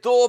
2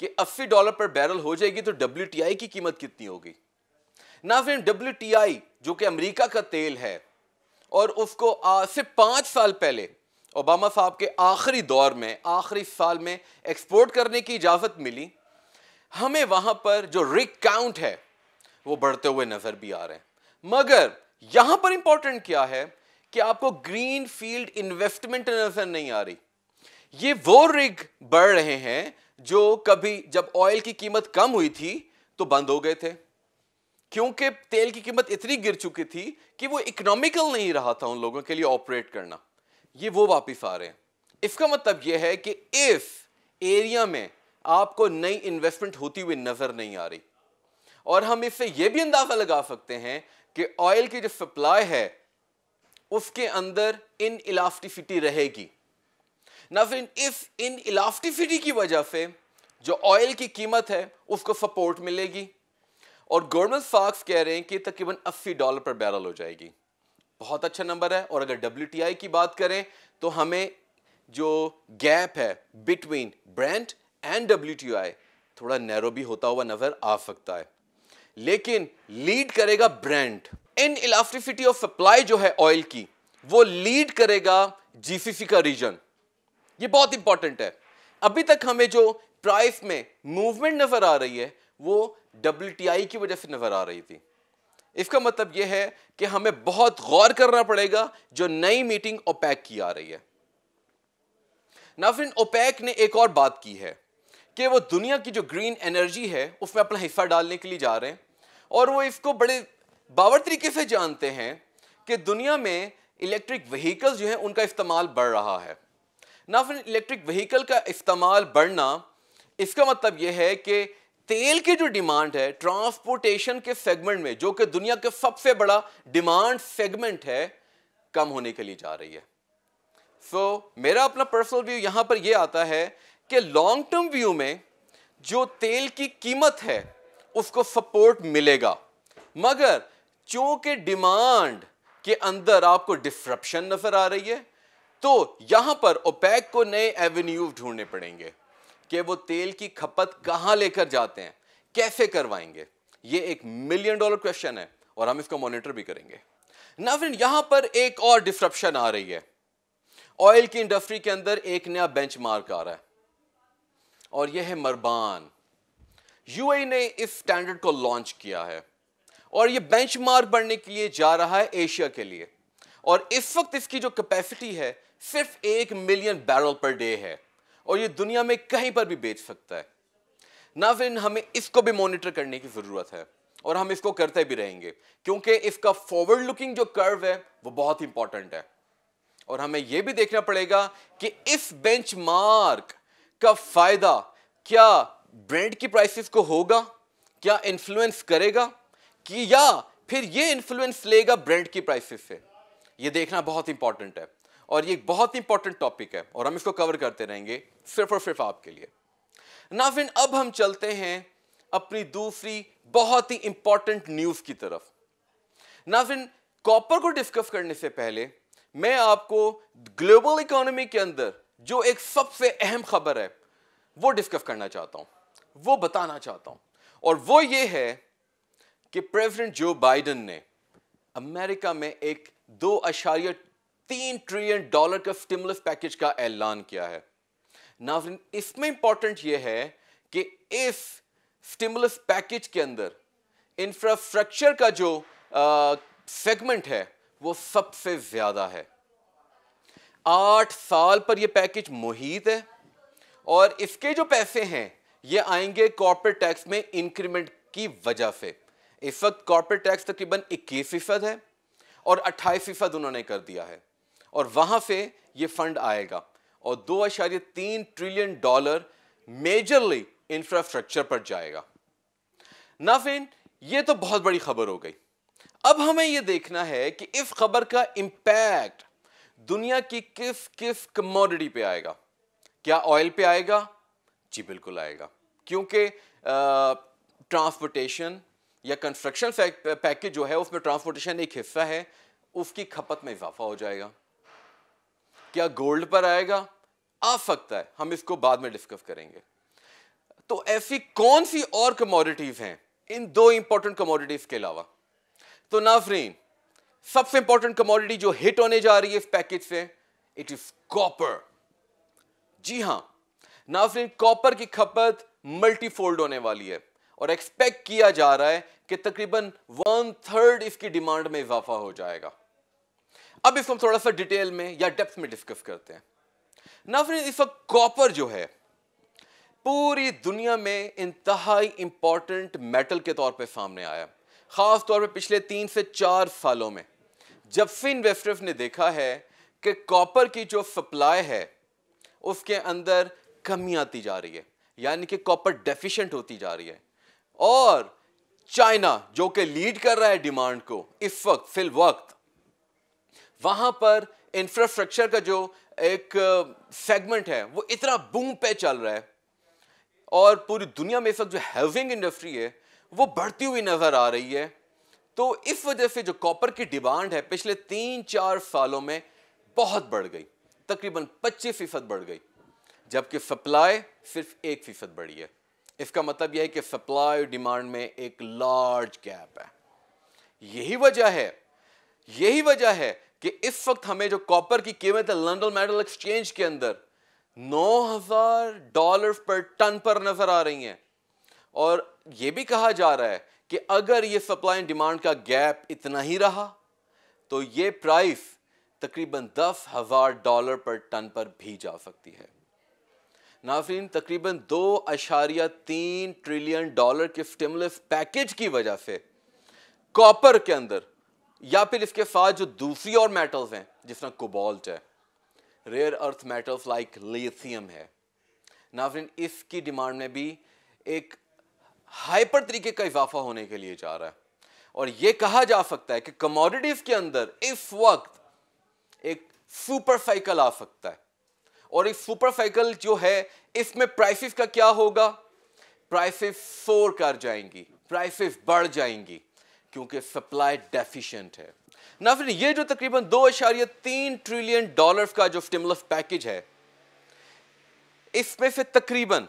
کہ $80 پر بیرل ہو جائے گی تو WTI کی قیمت کتنی ہوگی. ناظرین WTI جو کہ امریکہ کا تیل ہے اور اس کو صرف 5 سال پہلے اوباما صاحب کے آخری دور میں آخری سال میں ایکسپورٹ کرنے کی اجازت ملی, ہمیں وہاں پر جو رگ کاؤنٹ ہے وہ بڑھتے ہوئے نظر بھی آ رہے ہیں. مگر یہاں پر امپورٹنٹ کیا ہے کہ آپ کو گرین فیلڈ انویسٹمنٹ نظر نہیں آ رہی. یہ وہ رگ بڑھ رہے ہیں جو کبھی جب آئل کی قیمت کم ہوئی تھی تو بند ہو گئے تھے, کیونکہ تیل کی قیمت اتنی گر چکی تھی کہ وہ اکنامیکل نہیں رہا تھا ان لوگوں کے لیے آپریٹ کرنا. یہ وہ واپس آ رہے ہیں. اس کا مطلب یہ ہے کہ اس ایریا میں آپ کو نئی انویسٹمنٹ ہوتی ہوئی نظر نہیں آ رہی, اور ہم اس سے یہ بھی اندازہ لگا سکتے ہیں کہ آئل کی جو سپلائی ہے اس کے اندر ان الاسٹیسٹی رہے گی. ناظرین اس ان الاسٹیسٹی کی وجہ سے جو آئل کی قیمت ہے اس کو سپورٹ ملے گی, اور گورنمنٹ فاکس کہہ رہے ہیں کہ تقریباً $80 پر بیرل ہو جائے گی. بہت اچھا نمبر ہے. اور اگر WTI کی بات کریں تو ہمیں جو گیپ ہے بٹوین برینٹ اینڈ WTI تھوڑا نیرو بھی ہوتا ہوا نظر آ سکتا ہے, لیکن لیڈ کرے گا برینٹ. ان الاسٹیسٹی آف سپلائی جو ہے آئل کی وہ لیڈ کرے گا GCC کا ریجن. یہ بہت امپورٹنٹ ہے. ابھی تک ہمیں جو پرائس میں موومنٹ نظر آ رہی ہے وہ WTI کی وجہ سے نظر آ رہی تھی. اس کا مطلب یہ ہے کہ ہمیں بہت غور کرنا پڑے گا جو نئی میٹنگ اوپیک کی آ رہی ہے. ناظرین اوپیک نے ایک اور بات کی ہے کہ وہ دنیا کی جو گرین انرجی ہے اس میں اپنا حصہ ڈالنے کے لیے جا رہے ہیں, اور وہ اس کو بڑے باور طریقے سے جانتے ہیں کہ دنیا میں الیکٹرک وہیکل جو ہیں ان کا استعمال بڑھ رہا ہے. ناظرین الیکٹرک وہیکل کا استعمال بڑھنا اس کا مطلب یہ ہے کہ تیل کی جو ڈیمانڈ ہے ٹرانسپورٹیشن کے سیگمنٹ میں, جو کہ دنیا کا سب سے بڑا ڈیمانڈ سیگمنٹ ہے, کم ہونے کے لیے جا رہی ہے. میرا اپنا پرسنل ویو یہاں پر یہ آتا ہے کہ لانگ ٹرم ویو میں جو تیل کی قیمت ہے اس کو سپورٹ ملے گا, مگر چونکہ ڈیمانڈ کے اندر آپ کو ڈسرپشن نظر آ رہی ہے تو یہاں پر اوپیک کو نئے ایونیوز ڈھونڈنے پڑیں گے کہ وہ تیل کی کھپت کہاں لے کر جاتے ہیں, کیسے کروائیں گے. یہ ایک $1 ملین کویسچن ہے اور ہم اس کو مانیٹر بھی کریں گے. ناظرین یہاں پر ایک اور ڈسرپشن آ رہی ہے. آئل کی انڈسٹری کے اندر ایک نیا بینچ مارک آ رہا ہے اور یہ ہے مربان. UAE نے اس سٹینڈرڈ کو لانچ کیا ہے اور یہ بینچ مارک بڑھنے کے لیے جا رہا ہے ایشیا کے لیے, اور اس وقت اس کی جو کیپیسٹی ہے صرف 1 ملین بیرل پر ڈے ہے اور یہ دنیا میں کہیں پر بھی بیچ سکتا ہے. ناظرین ہمیں اس کو بھی مانیٹر کرنے کی ضرورت ہے اور ہم اس کو کرتے بھی رہیں گے کیونکہ اس کا فارورڈ لکنگ جو کرو ہے وہ بہت امپورٹنٹ ہے, اور ہمیں یہ بھی دیکھنا پڑے گا کہ اس بینچ مارک کا فائدہ کیا برینڈ کی پرائسز کو ہوگا, کیا انفلوئنس کرے گا, کہ یا پھر یہ انفلوئنس لے گا برینڈ کی پرائسز سے. یہ دیکھنا بہت امپورٹنٹ ہے اور یہ بہت امپورٹنٹ ٹاپک ہے اور ہم اس کو کور کرتے رہیں گے صرف اور صرف آپ کے لیے. ناظرین اب ہم چلتے ہیں اپنی دوسری بہت ہی امپورٹنٹ نیوز کی طرف. ناظرین کاپر کو ڈسکس کرنے سے پہلے میں آپ کو گلوبل اکانومی کے اندر جو ایک سب سے اہم خبر ہے وہ ڈسکس کرنا چاہتا ہوں, وہ بتانا چاہتا ہوں, اور وہ یہ ہے کہ پریزیڈنٹ جو بائیڈن نے امریکہ میں ایک $2.3 ٹریلین کا سٹیمولس پیکج کا اعلان کیا ہے. ناظرین اس میں امپورٹنٹ یہ ہے کہ اس سٹیمولس پیکج کے اندر انفراسٹرکچر کا جو سیگمنٹ ہے وہ سب سے زیادہ ہے. 8 سال پر یہ پیکج محیط ہے اور اس کے جو پیسے ہیں یہ آئیں گے کارپوریٹ ٹیکس میں انکریمنٹ کی وجہ سے. اس وقت کارپوریٹ ٹیکس تقریباً 21% ہے اور 28% انہوں نے کر دیا ہے, اور وہاں سے یہ فنڈ آئے گا اور $2.3 ٹریلین میجرلی انفراسٹرکچر پر جائے گا. ناظرین یہ تو بہت بڑی خبر ہو گئی. اب ہمیں یہ دیکھنا ہے کہ اس خبر کا امپیکٹ دنیا کی کس کس کموڈٹی پہ آئے گا. کیا آئل پہ آئے گا؟ جی بالکل آئے گا, کیونکہ ٹرانسپورٹیشن یا کنسٹرکشن پیکج جو ہے اس میں ٹرانسپورٹیشن ایک حصہ ہے, اس کی کھپت میں اضافہ ہو جائے گا. کیا گولڈ پر آئے گا؟ آ سکتا ہے, ہم اس کو بعد میں ڈسکس کریں گے. تو ایسی کون سی اور کموڈیٹیز ہیں ان دو امپورٹنٹ کموڈیٹیز کے علاوہ؟ تو ناظرین سب سے امپورٹنٹ کموڈیٹی جو ہٹ ہونے جا رہی ہے اس پیکج سے اٹ از کاپر. جی ہاں ناظرین کاپر کی کھپت ملٹی فولڈ ہونے والی ہے اور ایکسپیکٹ کیا جا رہا ہے کہ تقریباً 1/3 اس کی ڈیمانڈ میں اضافہ ہو جائے گا. اب اس کو ہم تھوڑا سا ڈیٹیل میں یا ڈیپتھ میں ڈسکس کرتے ہیں. ناظرین اس وقت کاپر جو ہے پوری دنیا میں انتہائی امپورٹنٹ میٹل کے طور پہ سامنے آیا, خاص طور پہ پچھلے 3 سے 4 سالوں میں جب سے انویسٹرز نے دیکھا ہے کہ کاپر کی جو سپلائی ہے اس کے اندر کمی آتی جا رہی ہے, یعنی کہ کاپر ڈیفیشنٹ ہوتی جا رہی ہے. اور چائنا جو کہ لیڈ کر رہا ہے ڈیمانڈ کو اس وقت فی الوقت, وہاں پر انفراسٹرکچر کا جو ایک سیگمنٹ ہے وہ اتنا بوم پہ چل رہا ہے اور پوری دنیا میں اس وقت جو ہاؤسنگ انڈسٹری ہے وہ بڑھتی ہوئی نظر آ رہی ہے. تو اس وجہ سے جو کاپر کی ڈیمانڈ ہے پچھلے 3-4 سالوں میں بہت بڑھ گئی, تقریباً 25% بڑھ گئی, جبکہ سپلائی صرف 1% بڑھی ہے. اس کا مطلب یہ ہے کہ سپلائی اور ڈیمانڈ میں ایک لارج گیپ ہے. یہی وجہ ہے کہ اس وقت ہمیں جو کاپر کی قیمت ہے لنڈن میٹل ایکسچینج کے اندر $9,000 پر ٹن پر نظر آ رہی ہیں, اور یہ بھی کہا جا رہا ہے کہ اگر یہ سپلائی اینڈ ڈیمانڈ کا گیپ اتنا ہی رہا تو یہ پرائس تقریباً $10,000 پر ٹن پر بھی جا سکتی ہے. ناظرین تقریباً $2.3 ٹریلین کے سٹیمولس پیکج کی وجہ سے کاپر کے اندر یا پھر اس کے ساتھ جو دوسری اور میٹلز ہیں جس طرح کوبالٹ ہے, ریئر ارتھ میٹلز لائک لیتھیم ہے, ناظرین اس کی ڈیمانڈ میں بھی ایک ہائپر طریقے کا اضافہ ہونے کے لیے جا رہا ہے. اور یہ کہا جا سکتا ہے کہ کموڈیٹیز کے اندر اس وقت ایک سپر سائیکل آ سکتا ہے, اور ایک سپر سائیکل جو ہے اس میں پرائسز کا کیا ہوگا, پرائسز سور کر جائیں گی, پرائسز بڑھ جائیں گی کیونکہ سپلائی ڈیفیشنٹ ہے. ناظرین یہ جو تقریباً $2.3 ٹریلین کا جو سٹیمولس پیکج ہے اس میں سے تقریباً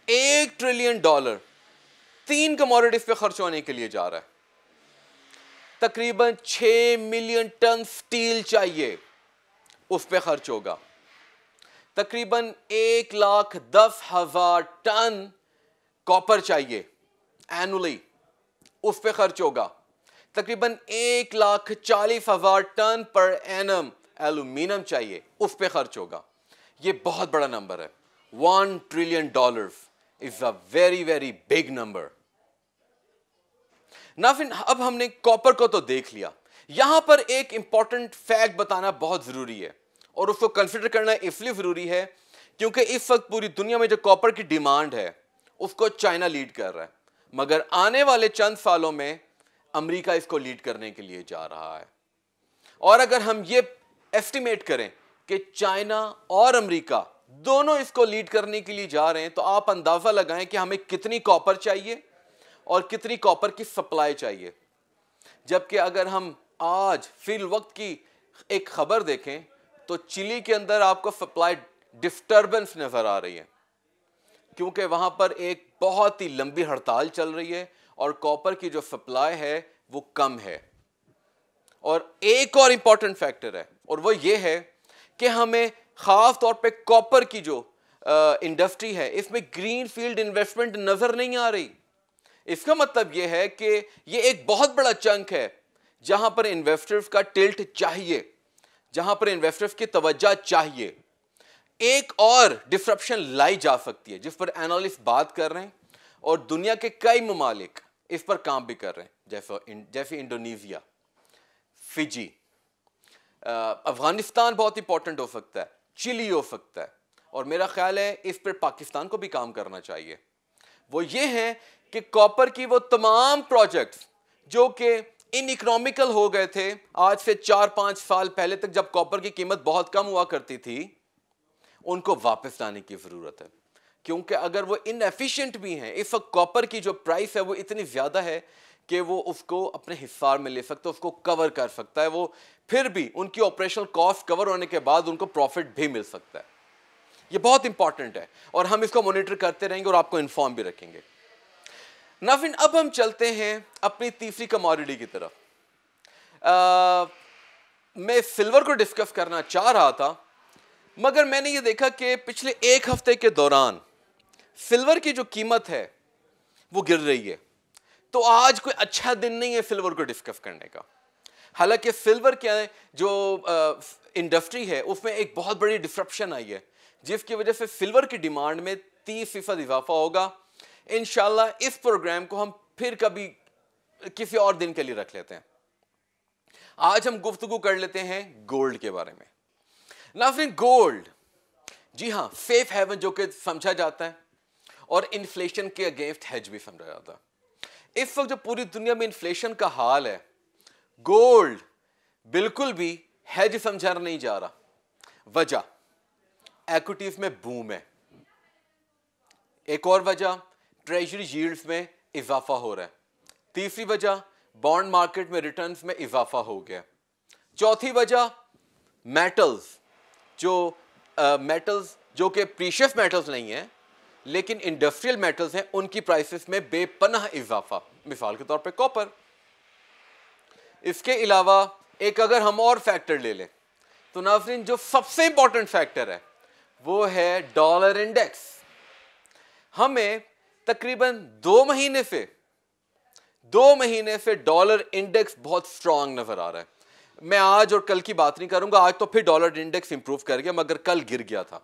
$1 ٹریلین 3 کموڈیٹیز پہ خرچ ہونے کے لیے جا رہا ہے. تقریباً 6 ملین ٹن سٹیل چاہیے اس پہ خرچ ہوگا, تقریباً 1,10,000 ٹن کاپر چاہیے اینولی اس پہ خرچ ہوگا, تقریباً 1,40,000 ٹن پر اینم ایلومینیم چاہیے اس پہ خرچ ہوگا. یہ بہت بڑا نمبر ہے. $1 trillion is a very very big number. ناظرین اب ہم نے کاپر کو تو دیکھ لیا, یہاں پر ایک امپورٹنٹ فیکٹ بتانا بہت ضروری ہے اور اس کو کنسیڈر کرنا اس لیے ضروری ہے کیونکہ اس وقت پوری دنیا میں جو کاپر کی ڈیمانڈ ہے اس کو چائنا لیڈ کر رہا ہے, مگر آنے والے چند سالوں میں امریکہ اس کو لیڈ کرنے کے لیے جا رہا ہے. اور اگر ہم یہ ایسٹیمیٹ کریں کہ چائنا اور امریکہ دونوں اس کو لیڈ کرنے کے لیے جا رہے ہیں تو آپ اندازہ لگائیں کہ ہمیں کتنی کاپر چاہیے اور کتنی کاپر کی سپلائی چاہیے. جبکہ اگر ہم آج فی الوقت کی ایک خبر دیکھیں تو چلی کے اندر آپ کو سپلائی ڈسٹربنس نظر آ رہی ہے کیونکہ وہاں پر ایک بہت ہی لمبی ہڑتال چل رہی ہے اور کاپر کی جو سپلائی ہے وہ کم ہے. اور ایک اور امپورٹنٹ فیکٹر ہے اور وہ یہ ہے کہ ہمیں خاص طور پہ کاپر کی جو انڈسٹری ہے اس میں گرین فیلڈ انویسٹمنٹ نظر نہیں آ رہی. اس کا مطلب یہ ہے کہ یہ ایک بہت بڑا چنک ہے جہاں پر انویسٹرز کا ٹلٹ چاہیے, جہاں پر انویسٹرز کی توجہ چاہیے. ایک اور ڈسرپشن لائی جا سکتی ہے جس پر اینالسٹ بات کر رہے ہیں اور دنیا کے کئی ممالک اس پر کام بھی کر رہے ہیں, جیسے انڈونیزیا, فجی, افغانستان بہت امپورٹنٹ ہو سکتا ہے, چلی ہو سکتا ہے, اور میرا خیال ہے اس پر پاکستان کو بھی کام کرنا چاہیے. وہ یہ ہے کہ کاپر کی وہ تمام پروجیکٹس جو کہ ان اکنامیکل ہو گئے تھے آج سے 4-5 سال پہلے تک جب کاپر کی قیمت بہت کم ہوا کرتی تھی, ان کو واپس لانے کی ضرورت ہے. کیونکہ اگر وہ ان ایفیشینٹ بھی ہیں, اس وقت کاپر کی جو پرائس ہے وہ اتنی زیادہ ہے کہ وہ اس کو اپنے حصار میں لے سکتا ہے, اس کو کور کر سکتا ہے, وہ پھر بھی ان کی آپریشنل کاسٹ کور ہونے کے بعد ان کو پروفٹ بھی مل سکتا ہے. یہ بہت امپورٹنٹ ہے اور ہم اس کو مانیٹر کرتے رہیں گے اور آپ کو انفارم بھی رکھیں گے. ناظرین اب ہم چلتے ہیں اپنی تیسری کموڈٹی کی طرف. میں سلور کو ڈسکس کرنا چاہ رہا تھا مگر میں نے یہ دیکھا کہ پچھلے ایک ہفتے کے دوران سلور کی جو قیمت ہے وہ گر رہی ہے. تو آج کوئی اچھا دن نہیں ہے سلور کو ڈسکس کرنے کا. حالانکہ سلور کیا ہے جو انڈسٹری ہے اس میں ایک بہت بڑی ڈسرپشن آئی ہے جس کی وجہ سے سلور کی ڈیمانڈ میں 30% اضافہ ہوگا. انشاءاللہ اس پروگرام کو ہم پھر کبھی کسی اور دن کے لیے رکھ لیتے ہیں. آج ہم گفتگو کر لیتے ہیں گولڈ کے بارے میں. ناظرین گولڈ جی ہاں سیف ہیون جو کہ سمجھا جاتا ہے اور انفلیشن کے اگینسٹ ہیج بھی سمجھا جاتا ہے. اس وقت جو پوری دنیا میں انفلیشن کا حال ہے گولڈ بالکل بھی ہیج سمجھا نہیں جا رہا. وجہ ایکوٹیز میں بوم ہے. ایک اور وجہ ٹریجری ییلڈز میں اضافہ ہو رہا ہے. تیسری وجہ بانڈ مارکیٹ میں ریٹرنز میں اضافہ ہو گیا. چوتھی وجہ میٹلز جو کہ پریشیس میٹلز نہیں ہیں لیکن انڈسٹریل میٹلز ہیں ان کی پرائسز میں بے پناہ اضافہ. مثال کے طور پہ کاپر. اس کے علاوہ ایک اگر ہم اور فیکٹر لے لیں تو ناظرین جو سب سے امپورٹنٹ فیکٹر ہے وہ ہے ڈالر انڈیکس. ہمیں تقریباً 2 مہینے سے ڈالر انڈیکس بہت سٹرانگ نظر آ رہا ہے. میں آج اور کل کی بات نہیں کروں گا, آج تو پھر ڈالر انڈیکس امپروو کر گیا مگر کل گر گیا تھا.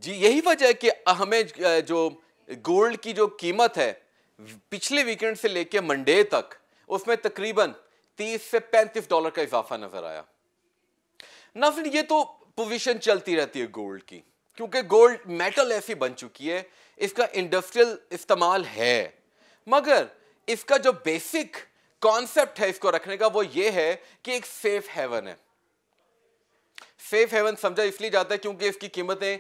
جی یہی وجہ ہے کہ ہمیں جو گولڈ کی جو قیمت ہے پچھلے ویکنڈ سے لے کے منڈے تک اس میں تقریباً $30 سے $35 کا اضافہ نظر آیا. ناظرین یہ تو پوزیشن چلتی رہتی ہے گولڈ کی کیونکہ گولڈ میٹل ایسی بن چکی ہے, اس کا انڈسٹریل استعمال ہے مگر اس کا جو بیسک کانسیپٹ ہے اس کو رکھنے کا وہ یہ ہے کہ ایک سیف ہیون ہے. سیف ہیون سمجھا اس لیے جاتا ہے کیونکہ اس کی قیمتیں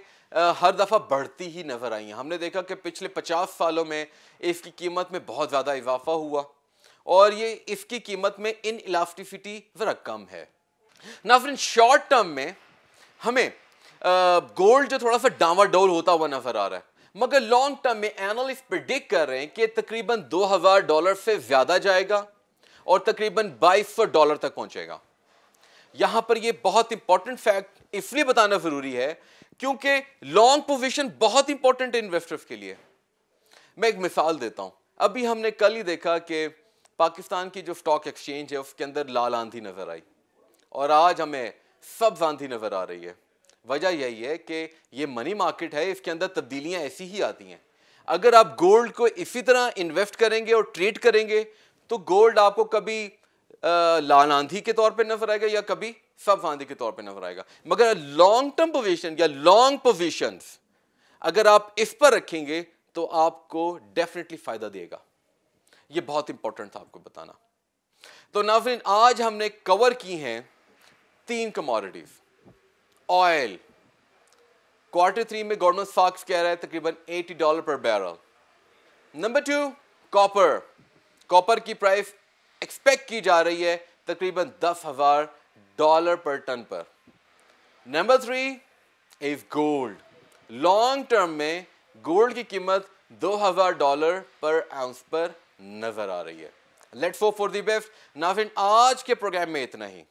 ہر دفعہ بڑھتی ہی نظر آئی ہیں. ہم نے دیکھا کہ پچھلے 50 سالوں میں اس کی قیمت میں بہت زیادہ اضافہ ہوا اور یہ اس کی قیمت میں ان الاسٹیسٹی ذرا کم ہے. ناظرین شارٹ ٹرم میں ہمیں گولڈ جو تھوڑا سا ڈاواں ڈول ہوتا ہوا نظر آ رہا ہے مگر لانگ ٹرم میں اینالسٹ پریڈکٹ کر رہے ہیں کہ تقریباً $2,000 سے زیادہ جائے گا اور تقریباً $2,200 تک پہنچے گا. یہاں پر یہ بہت امپورٹنٹ فیکٹ اس لیے بتانا ضروری ہے کیونکہ لانگ پوزیشن بہت امپورٹنٹ ہے انویسٹرز کے لیے. میں ایک مثال دیتا ہوں. ابھی ہم نے کل ہی دیکھا کہ پاکستان کی جو سٹاک ایکسچینج ہے اس کے اندر لال آندھی نظر آئی اور آج ہمیں سبز آندھی نظر آ رہی ہے. وجہ یہی ہے کہ یہ منی مارکیٹ ہے, اس کے اندر تبدیلیاں ایسی ہی آتی ہیں. اگر آپ گولڈ کو اسی طرح انویسٹ کریں گے اور ٹریڈ کریں گے تو گولڈ آپ کو کبھی لال آندھی کے طور پہ نظر آئے گا یا کبھی سبز آندھی کے طور پہ نظر آئے گا. مگر لانگ ٹرم پوزیشن یا لانگ پوزیشنز اگر آپ اس پر رکھیں گے تو آپ کو ڈیفینیٹلی فائدہ دے گا. یہ بہت امپورٹنٹ تھا آپ کو بتانا. تو ناظرین آج ہم نے کور کی ہیں 3 کموڈٹیز. آئل Q3 میں گولڈمن ساکس کہہ رہا ہے تقریباً $80 پر بیرل. نمبر 2 کاپر کی پرائس ایکسپیکٹ کی جا رہی ہے تقریباً $10,000 پر ٹن پر. Number 3 is gold. Long term میں گولڈ کی قیمت $2,000 پر آؤنس پر نظر آ رہی ہے. Let's hope for the best. ناظرین آج کے پروگرام میں اتنا ہی.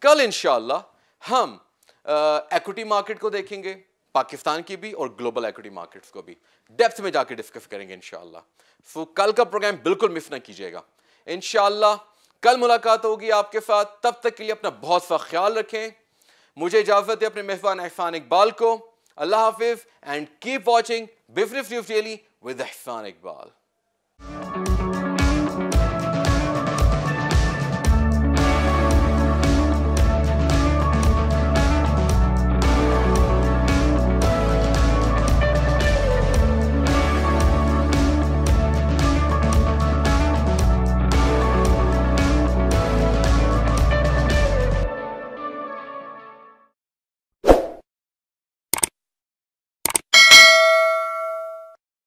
کل انشاءاللہ ہم ایکوٹی مارکیٹ کو دیکھیں گے, پاکستان کی بھی اور گلوبل ایکوٹی مارکیٹس کو بھی ڈیپتھ میں جا کے ڈسکس کریں گے انشاءاللہ. سو کل کا پروگرام بالکل مس نہ کیجیے گا. انشاءاللہ کل ملاقات ہوگی آپ کے ساتھ. تب تک کے لیے اپنا بہت سا خیال رکھیں. مجھے اجازت ہے اپنے میزبان احسان اقبال کو. اللہ حافظ and keep watching business news daily with Ehsan Iqbal.